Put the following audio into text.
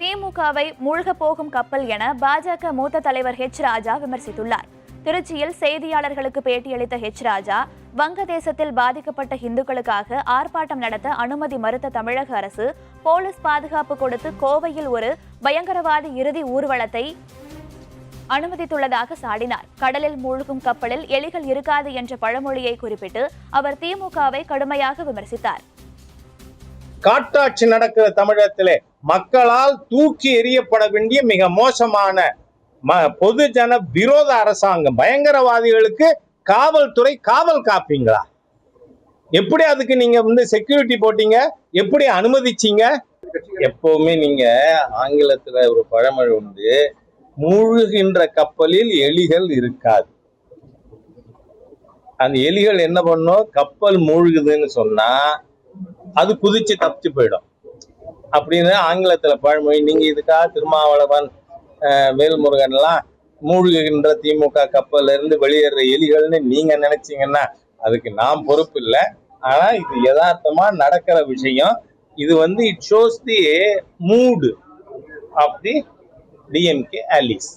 திமுகவை மூழ்க போகும் கப்பல் என பாஜக மூத்த தலைவர் ஹெச் ராஜா விமர்சித்துள்ளார். திருச்சியில் செய்தியாளர்களுக்கு பேட்டியளித்த ஹெச் ராஜா, வங்கதேசத்தில் பாதிக்கப்பட்ட இந்துக்களுக்காக ஆர்ப்பாட்டம் நடத்த அனுமதி மறுத்த தமிழக அரசு போலீஸ் பாதுகாப்பு கொடுத்து கோவையில் ஒரு பயங்கரவாதி இறுதி ஊர்வலத்தை அனுமதித்துள்ளதாக சாடினார். கடலில் மூழ்கும் கப்பலில் எலிகள் இருக்காது என்ற பழமொழியை குறிப்பிட்டு அவர் திமுகவை கடுமையாக விமர்சித்தார். காட்டாட்சி நடக்கிற தமிழகத்திலே மக்களால் தூக்கி எறியப்பட வேண்டிய மிக மோசமான பொதுஜன விரோத அரசாங்கம். பயங்கரவாதிகளுக்கு காவல்துறை காவல் காப்பீங்களா? எப்படி அதுக்கு நீங்க செக்யூரிட்டி போட்டீங்க? எப்படி அனுமதிச்சீங்க? எப்பவுமே நீங்க ஆங்கிலத்துல ஒரு பழமொழி உண்டு, மூழ்கின்ற கப்பலில் எலிகள் இருக்காது. அந்த எலிகள் என்ன பண்ணும்? கப்பல் மூழ்குதுன்னு சொன்னா அது குதிச்சு தப்பிச்சு போயிடும் அப்படின்னு ஆங்கிலத்துல பழமொழி. நீங்க இதுக்காக திருமாவளவன், வேல்முருகன் எல்லாம் மூழ்குகின்ற திமுக கப்பல்ல இருந்து வெளியேற எலிகள்னு நீங்க நினைச்சீங்கன்னா அதுக்கு நான் பொறுப்பு இல்லை. ஆனா இது யதார்த்தமா நடக்கிற விஷயம். இது it shows the mood of the DMK அலிஸ்.